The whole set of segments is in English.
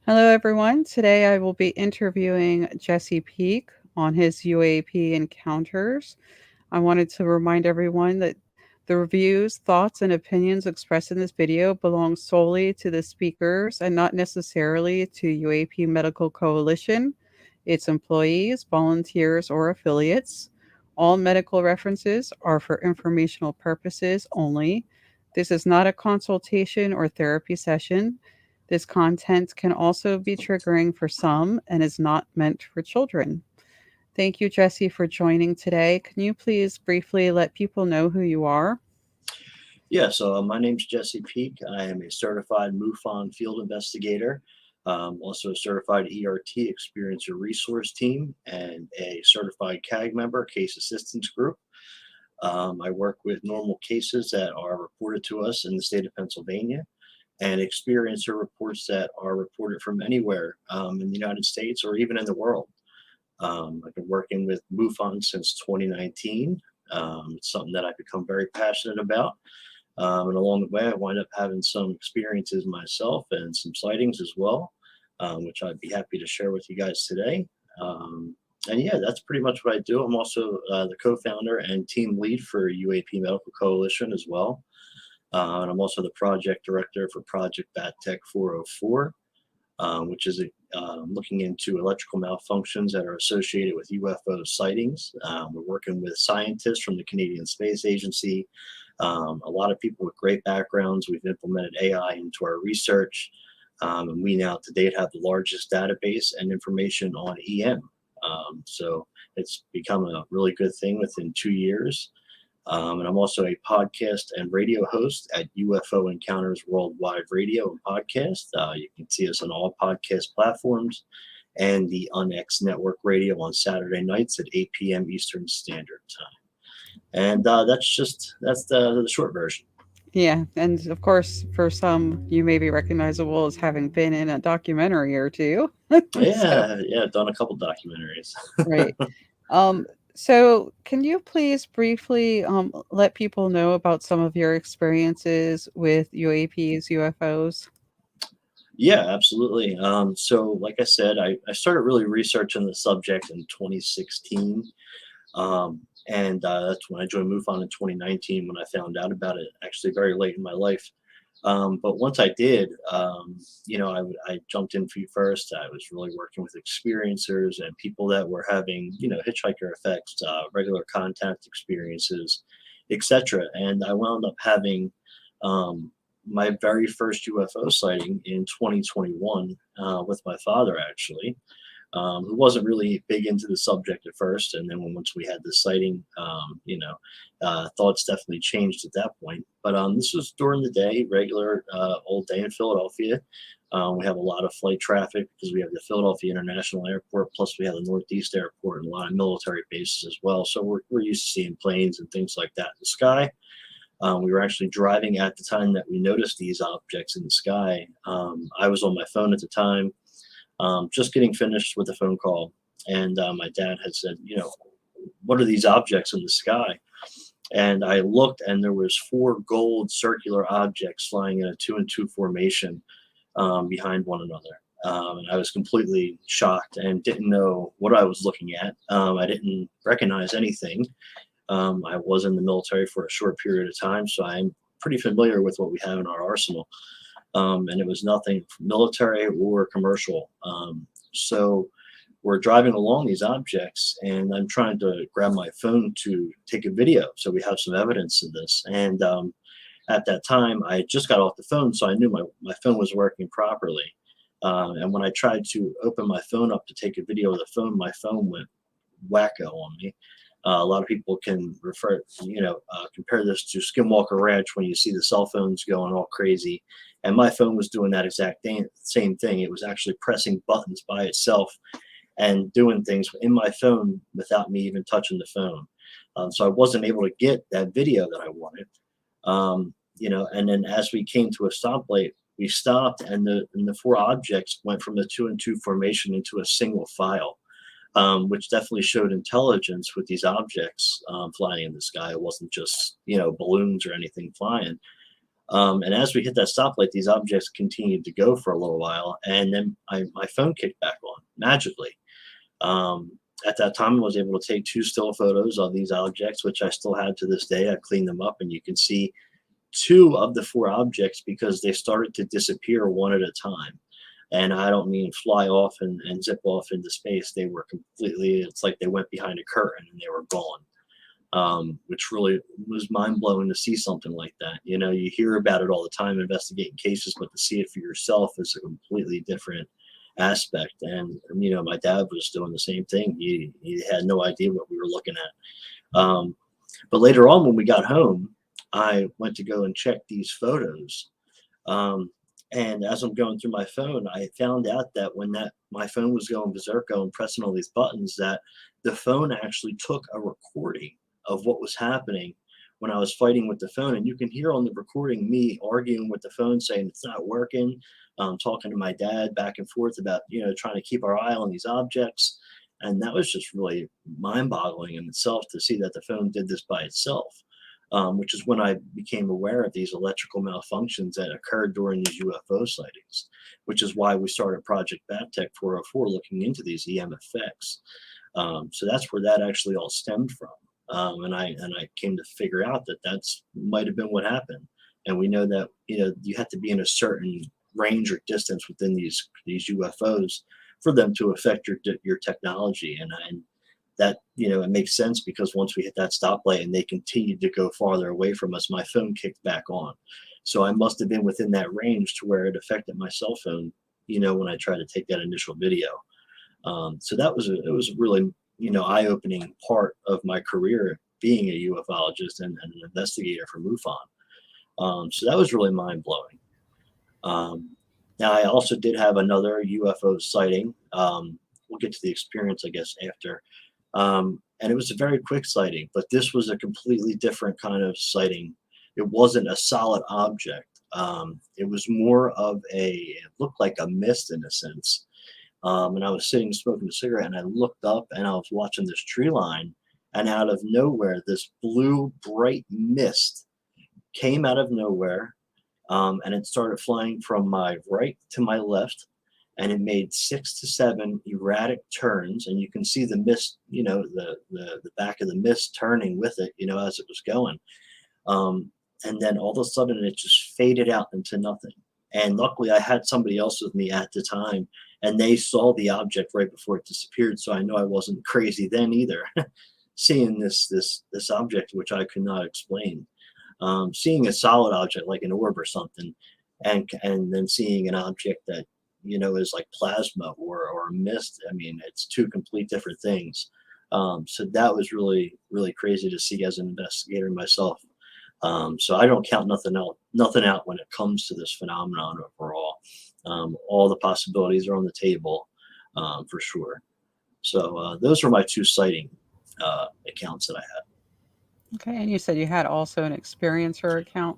Hello, everyone. Today I will be interviewing Jesse Peak on his UAP Encounters. I wanted to remind everyone that the reviews, thoughts, and opinions expressed in this video belong solely to the speakers and not necessarily to UAP Medical Coalition, its employees, volunteers, or affiliates. All medical references are for informational purposes only. This is not a consultation or therapy session. This content can also be triggering for some and is not meant for children. Thank you, Jesse, for joining today. Can you please briefly let people know who you are? Yeah, my name's Jesse Peak. I am a certified MUFON field investigator, also a certified ERT experiencer resource team, and a certified CAG member, case assistance group. I work with normal cases that are reported to us in the state of Pennsylvania and experiencer reports that are reported from anywhere in the United States or even in the world. I've been working with MUFON since 2019. It's something that I've become very passionate about. And along the way, I wind up having some experiences myself and some sightings as well, which I'd be happy to share with you guys today. And yeah, that's pretty much what I do. I'm also the co-founder and team lead for UAP Medical Coalition as well. And I'm also the project director for Project Battech 404, which is looking into electrical malfunctions that are associated with UFO sightings. We're working with scientists from the Canadian Space Agency, a lot of people with great backgrounds. We've implemented AI into our research, and we now to date have the largest database and information on EM. So it's become a really good thing within 2 years. And I'm also a podcast and radio host at UFO Encounters Worldwide Radio and Podcast. You can see us on all podcast platforms and the UNX Network Radio on Saturday nights at 8 p.m. Eastern Standard Time. And that's the short version. Yeah, and of course, for some, you may be recognizable as having been in a documentary or two. So, Yeah, done a couple documentaries. right. Um, so, can you please briefly let people know about some of your experiences with UAPs, UFOs? Yeah, absolutely. So, like I said, I started really researching the subject in 2016. And that's when I joined MUFON in 2019 when I found out about it, actually very late in my life. But once I did, I jumped in feet first. I was really working with experiencers and people that were having, hitchhiker effects, regular contact experiences, etc. And I wound up having my very first UFO sighting in 2021 with my father, actually, who wasn't really big into the subject at first. And then once we had the sighting, thoughts definitely changed at that point. But this was during the day, regular old day in Philadelphia. We have a lot of flight traffic because we have the Philadelphia International Airport, plus we have the Northeast Airport and a lot of military bases as well. So we're used to seeing planes and things like that in the sky. We were actually driving at the time that we noticed these objects in the sky. I was on my phone at the time, just getting finished with a phone call, and my dad had said, what are these objects in the sky? And I looked, and there was four gold circular objects flying in a 2-and-2 formation behind one another. And I was completely shocked and didn't know what I was looking at. I didn't recognize anything. I was in the military for a short period of time, so I'm pretty familiar with what we have in our arsenal. And it was nothing military or commercial. So we're driving along these objects, and I'm trying to grab my phone to take a video so we have some evidence of this. And at that time, I just got off the phone, so I knew my phone was working properly. And when I tried to open my phone up to take a video of the phone, my phone went wacko on me. A lot of people can compare this to Skinwalker Ranch when you see the cell phones going all crazy. And my phone was doing that exact same thing. It was actually pressing buttons by itself and doing things in my phone without me even touching the phone. So I wasn't able to get that video that I wanted. And then as we came to a stoplight, we stopped, and the four objects went from the 2-and-2 formation into a single file. Which definitely showed intelligence with these objects flying in the sky. It wasn't just, balloons or anything flying. And as we hit that stoplight, these objects continued to go for a little while, and then my phone kicked back on magically. Um, at that time, I was able to take 2 still photos of these objects, which I still have to this day. I cleaned them up, and you can see 2 of the 4 objects because they started to disappear one at a time. And I don't mean fly off and zip off into space. They were completely, it's like they went behind a curtain and they were gone, which really was mind blowing to see something like that. You know, you hear about it all the time investigating cases, but to see it for yourself is a completely different aspect. And, you know, my dad was doing the same thing. He had no idea what we were looking at. But later on, when we got home, I went to go and check these photos. Um, and as I'm going through my phone, I found out that when my phone was going berserko and pressing all these buttons, that the phone actually took a recording of what was happening when I was fighting with the phone. And you can hear on the recording me arguing with the phone, saying it's not working, talking to my dad back and forth about, you know, trying to keep our eye on these objects. And that was just really mind boggling in itself to see that the phone did this by itself. Which is when I became aware of these electrical malfunctions that occurred during these UFO sightings, which is why we started Project Battech 404, looking into these EM effects. So that's where that actually all stemmed from. And I came to figure out that that's might have been what happened. And we know that, you know, you have to be in a certain range or distance within these UFOs for them to affect your technology. And that, you know, it makes sense because once we hit that stoplight and they continued to go farther away from us, my phone kicked back on. So I must have been within that range to where it affected my cell phone, you know, when I tried to take that initial video. So it was a really, you know, eye-opening part of my career being a ufologist and an investigator for MUFON. So that was really mind-blowing. Now I also did have another UFO sighting. We'll get to the experience, I guess, after. And it was a very quick sighting, but this was a completely different kind of sighting. It wasn't a solid object. It was more of it looked like a mist in a sense. And I was sitting smoking a cigarette, and I looked up and I was watching this tree line, and out of nowhere, this blue bright mist came out of nowhere, and it started flying from my right to my left, and it made 6 to 7 erratic turns, and you can see the mist, you know, the back of the mist turning with it, you know, as it was going. And then all of a sudden it just faded out into nothing. And luckily I had somebody else with me at the time, and they saw the object right before it disappeared. So I know I wasn't crazy then either, seeing this object, which I could not explain. Seeing a solid object like an orb or something, and then seeing an object that, you know, is like plasma or a mist. I mean, it's 2 complete different things. So that was really, really crazy to see as an investigator myself. So I don't count nothing out when it comes to this phenomenon overall. All the possibilities are on the table, for sure. So those were my 2 sighting accounts that I had. Okay, and you said you had also an experiencer account?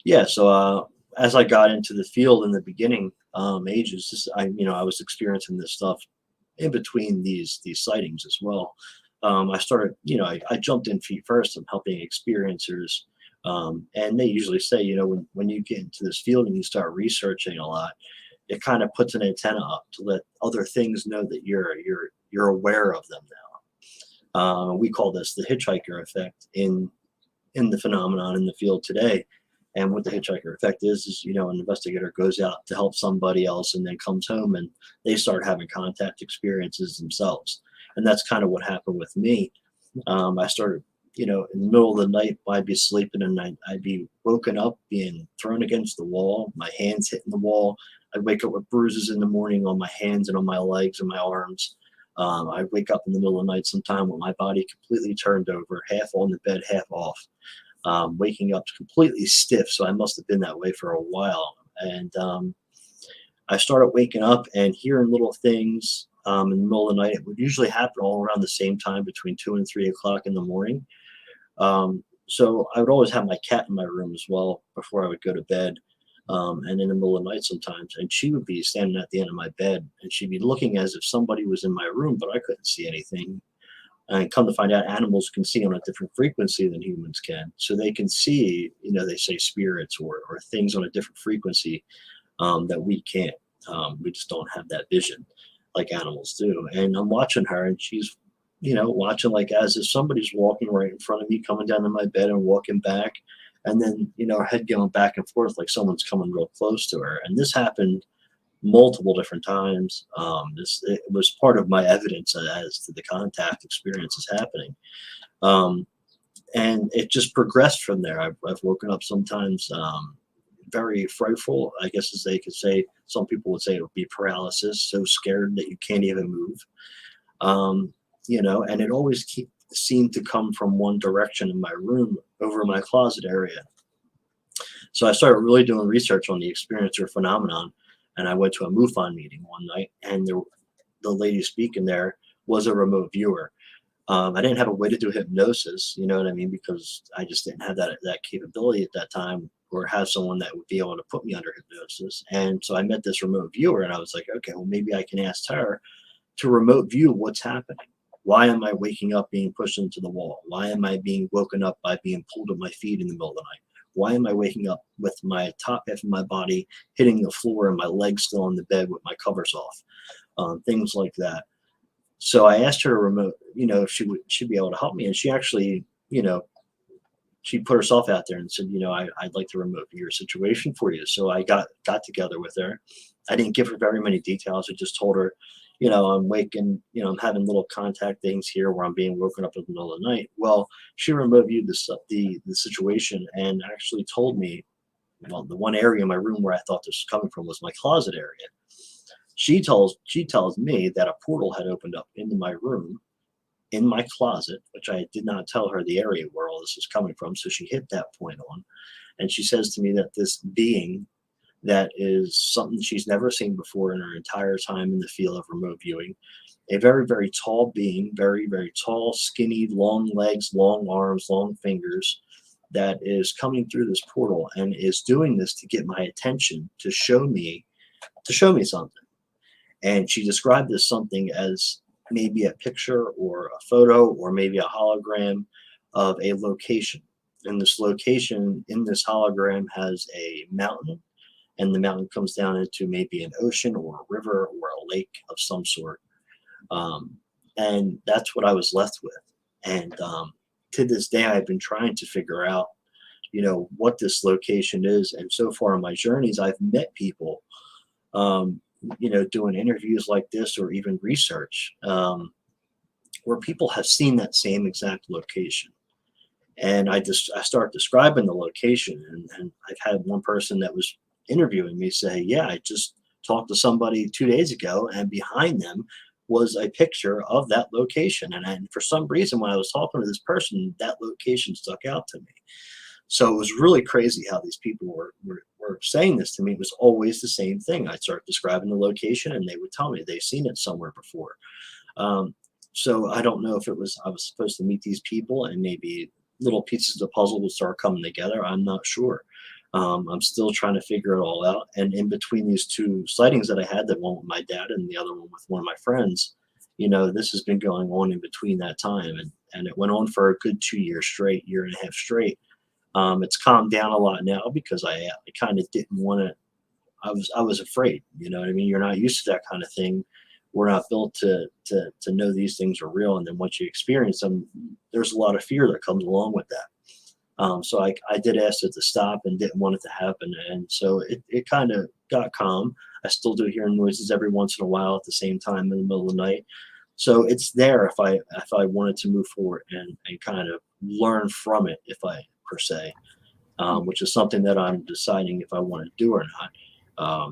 Yeah. So as I got into the field in the beginning ages, I was experiencing this stuff in between these sightings as well. I started, you know, I jumped in feet first. I'm helping experiencers, and they usually say, you know, when you get into this field and you start researching a lot, it kind of puts an antenna up to let other things know that you're aware of them now. We call this the hitchhiker effect in the phenomenon in the field today. And what the hitchhiker effect is, you know, an investigator goes out to help somebody else and then comes home and they start having contact experiences themselves. And that's kind of what happened with me. I started, you know, in the middle of the night, I'd be sleeping and I'd be woken up, being thrown against the wall, my hands hitting the wall. I'd wake up with bruises in the morning on my hands and on my legs and my arms. I'd wake up in the middle of the night sometime with my body completely turned over, half on the bed, half off. Waking up completely stiff. So I must have been that way for a while. And I started waking up and hearing little things in the middle of the night. It would usually happen all around the same time, between 2 and 3 o'clock in the morning. So I would always have my cat in my room as well before I would go to bed. And in the middle of the night sometimes, and she would be standing at the end of my bed, and she'd be looking as if somebody was in my room, but I couldn't see anything. And come to find out, animals can see on a different frequency than humans can. So they can see, they say spirits or things on a different frequency that we can't. We just don't have that vision like animals do. And I'm watching her, and she's, watching like as if somebody's walking right in front of me, coming down to my bed and walking back. And then, her head going back and forth like someone's coming real close to her. And this happened multiple different times. It was part of my evidence as to the contact experiences happening. And it just progressed from there. I've woken up sometimes very frightful, I guess, as they could say. Some people would say it would be paralysis, so scared that you can't even move. And it always seemed to come from one direction in my room over my closet area. So I started really doing research on the experiencer phenomenon, and I went to a MUFON meeting one night, and the lady speaking there was a remote viewer. I didn't have a way to do hypnosis, you know what I mean, because I just didn't have that capability at that time, or have someone that would be able to put me under hypnosis. And so I met this remote viewer, and I was like, okay, well, maybe I can ask her to remote view what's happening. Why am I waking up being pushed into the wall? Why am I being woken up by being pulled at my feet in the middle of the night? Why am I waking up with my top half of my body hitting the floor and my legs still on the bed with my covers off? Things like that. So I asked her to remote, if she'd be able to help me. And she actually, she put herself out there and said, I'd like to remote your situation for you. So I got together with her. I didn't give her very many details. I just told her, I'm waking, I'm having little contact things here where I'm being woken up in the middle of the night. Well, she remote viewed the situation and actually told me, well, the one area in my room where I thought this was coming from was my closet area. She tells me that a portal had opened up into my room, in my closet, which I did not tell her the area where all this was coming from. So she hit that point on, and she says to me that this being that is something she's never seen before in her entire time in the field of remote viewing, a very, very tall being, very, very tall, skinny, long legs, long arms, long fingers, that is coming through this portal and is doing this to get my attention, to show me something. And she described this something as maybe a picture or a photo or maybe a hologram of a location. And this location in this hologram has a mountain, and the mountain comes down into maybe an ocean or a river or a lake of some sort. And that's what I was left with. And to this day, I've been trying to figure out, what this location is. And so far in my journeys, I've met people, doing interviews like this or even research, where people have seen that same exact location. And I start describing the location, and I've had one person that was interviewing me say, yeah, I just talked to somebody 2 days ago, and behind them was a picture of that location. And for some reason, when I was talking to this person, that location stuck out to me. So it was really crazy how these people were saying this to me. It was always the same thing. I'd start describing the location, and they would tell me they've seen it somewhere before. So I don't know if I was supposed to meet these people and maybe little pieces of the puzzle would start coming together. I'm not sure. I'm still trying to figure it all out. And in between these two sightings that I had, the one with my dad and the other one with one of my friends, this has been going on in between that time. And it went on for a good 2 years straight, year and a half straight. It's calmed down a lot now because I kind of didn't want to. I was afraid. You know what I mean? You're not used to that kind of thing. We're not built to know these things are real. And then once you experience them, there's a lot of fear that comes along with that. So I did ask it to stop and didn't want it to happen. And so it kind of got calm. I still do hear noises every once in a while at the same time in the middle of the night. So it's there if I wanted to move forward and kind of learn from it, per se, which is something that I'm deciding if I want to do or not.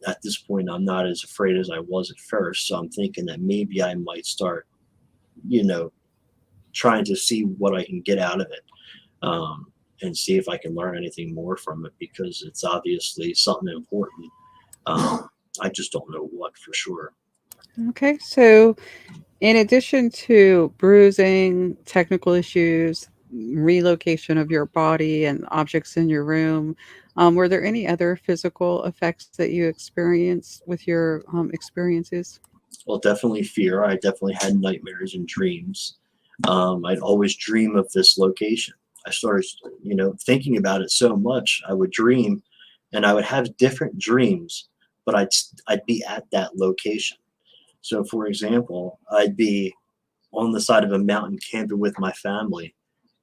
At this point, I'm not as afraid as I was at first. So I'm thinking that maybe I might start, trying to see what I can get out of it, and see if I can learn anything more from it, because it's obviously something important. I just don't know what for sure. Okay, so in addition to bruising, technical issues, relocation of your body, and objects in your room, were there any other physical effects that you experienced with your experiences? Well, definitely fear. I definitely had nightmares and dreams. I'd always dream of this location. I started, thinking about it so much. I would dream, and I would have different dreams, but I'd be at that location. So, for example, I'd be on the side of a mountain camping with my family,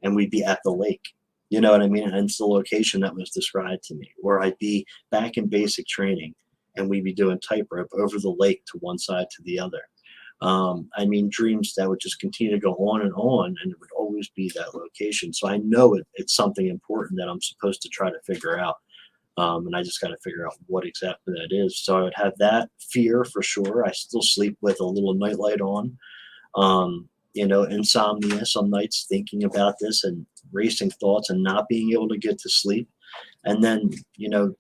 and we'd be at the lake. You know what I mean? And it's the location that was described to me. Or I'd be back in basic training, and we'd be doing tightrope over the lake to one side to the other. I mean, dreams that would just continue to go on, and it would always be that location. So I know it's something important that I'm supposed to try to figure out. And I just got to figure out what exactly that is. So I would have that fear for sure. I still sleep with a little nightlight on. Insomnia some nights, thinking about this and racing thoughts and not being able to get to sleep. And then,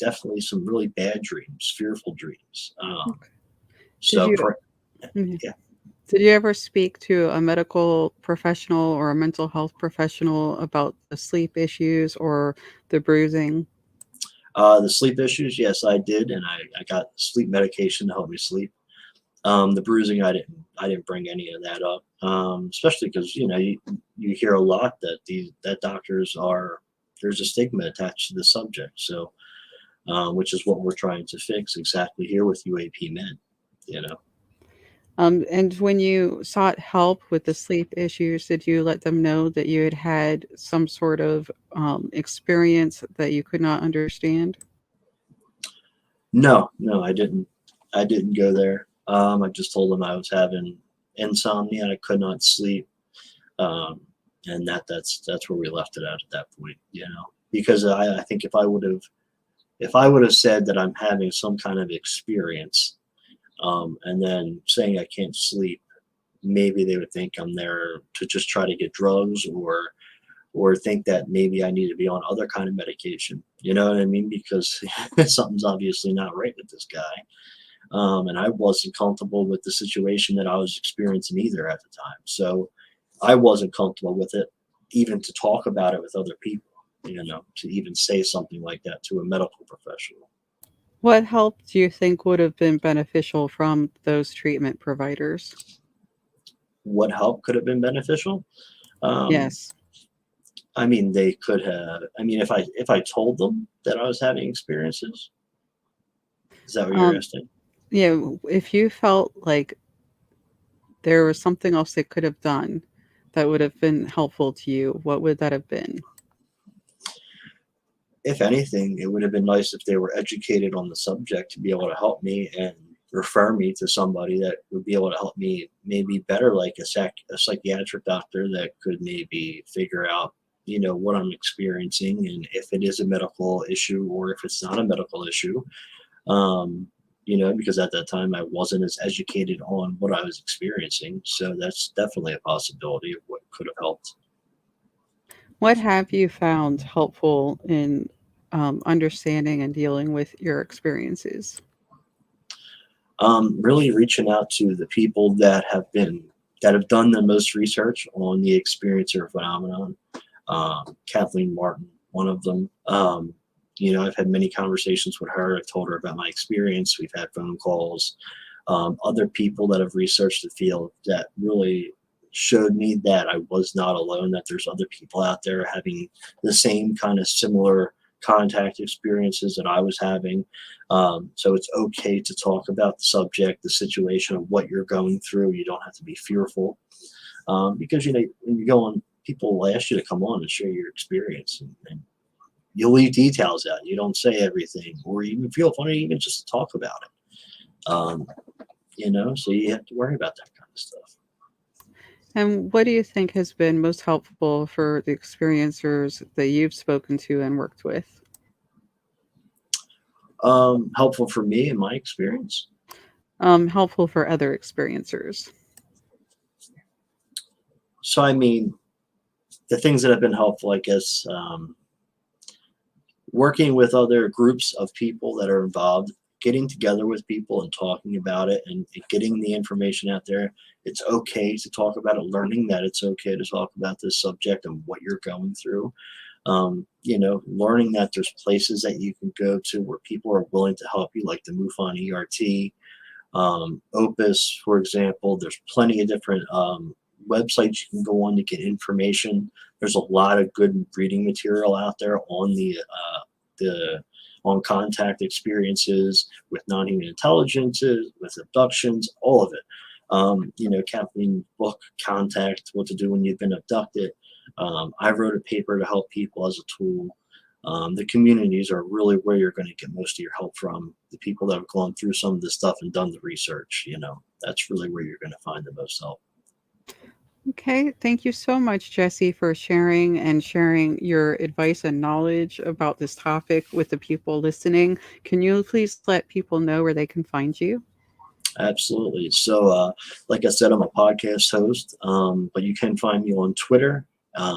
definitely some really bad dreams, fearful dreams. Okay. Did So, you mhm. yeah. Did you ever speak to a medical professional or a mental health professional about the sleep issues or the bruising? The sleep issues, yes, I did. And I got sleep medication to help me sleep. The bruising, I didn't bring any of that up, especially because you hear a lot that that doctors are, there's a stigma attached to the subject. So, which is what we're trying to fix exactly here with UAP Men. You know, And when you sought help with the sleep issues, did you let them know that you had had some sort of experience that you could not understand? no, no, I didn't. I didn't go there. I just told them I was having insomnia. I could not sleep, um, and that's where we left it at that point. Because I think if I would have said that I'm having some kind of experience, and then saying I can't sleep, maybe they would think I'm there to just try to get drugs, or think that maybe I need to be on other kind of medication. You know what I mean? Because something's obviously not right with this guy. And I wasn't comfortable with the situation that I was experiencing either at the time. So I wasn't comfortable with it, even to talk about it with other people, to even say something like that to a medical professional. What help do you think would have been beneficial from those treatment providers? What help could have been beneficial? Um, Yes. I mean, they could have. I mean, if I told them that I was having experiences, is that what you're Um, asking? if you felt like there was something else they could have done that would have been helpful to you, what would that have been? If anything, it would have been nice if they were educated on the subject to be able to help me and refer me to somebody that would be able to help me maybe better, like a psychiatric doctor that could maybe figure out, what I'm experiencing and if it is a medical issue or if it's not a medical issue. Because at that time I wasn't as educated on what I was experiencing. So that's definitely a possibility of what could have helped. What have you found helpful in understanding and dealing with your experiences? Really reaching out to the people that have done the most research on the experiencer phenomenon. Kathleen Martin, one of them. I've had many conversations with her. I've told her about my experience. We've had phone calls. Other people that have researched the field that really showed me that I was not alone, that there's other people out there having the same kind of similar contact experiences that I was having. So it's okay to talk about the subject, the situation of what you're going through. You don't have to be fearful, because when you go on, people will ask you to come on and share your experience, and you'll leave details out. You don't say everything, or even feel funny even just to talk about it. So you have to worry about that kind of stuff. And what do you think has been most helpful for the experiencers that you've spoken to and worked with? Helpful for me in my experience. Helpful for other experiencers. So I mean, the things that have been helpful, I guess, working with other groups of people that are involved, getting together with people and talking about it, and getting the information out there. It's okay to talk about it, learning that it's okay to talk about this subject and what you're going through. Learning that there's places that you can go to where people are willing to help you, like the MUFON ERT, Opus, for example. There's plenty of different websites you can go on to get information. There's a lot of good reading material out there on the on contact experiences with non-human intelligences, with abductions, all of it. Kathleen book Contact, What to Do When You've Been Abducted. I wrote a paper to help people as a tool. The communities are really where you're going to get most of your help from. The people that have gone through some of this stuff and done the research, that's really where you're going to find the most help. Okay, thank you so much, Jesse, for sharing your advice and knowledge about this topic with the people listening. Can you please let people know where they can find you? Absolutely. So, like I said, I'm a podcast host, but you can find me on Twitter.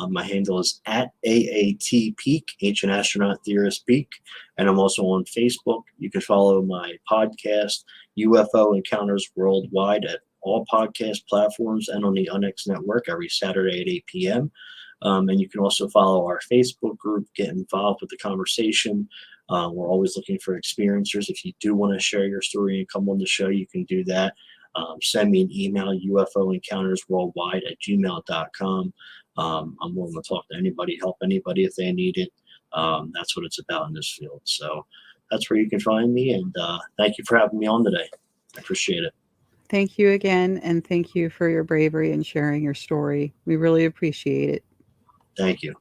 My handle is at AAT Peak, Ancient Astronaut Theorist Peak. And I'm also on Facebook. You can follow my podcast, UFO Encounters Worldwide, at all podcast platforms and on the UNX network every Saturday at 8 p.m. And you can also follow our Facebook group, get involved with the conversation. We're always looking for experiencers. If you do want to share your story and come on the show, you can do that. Send me an email, ufoencountersworldwide@gmail.com. I'm willing to talk to anybody, help anybody if they need it. That's what it's about in this field. So that's where you can find me. And thank you for having me on today. I appreciate it. Thank you again, and thank you for your bravery and sharing your story. We really appreciate it. Thank you.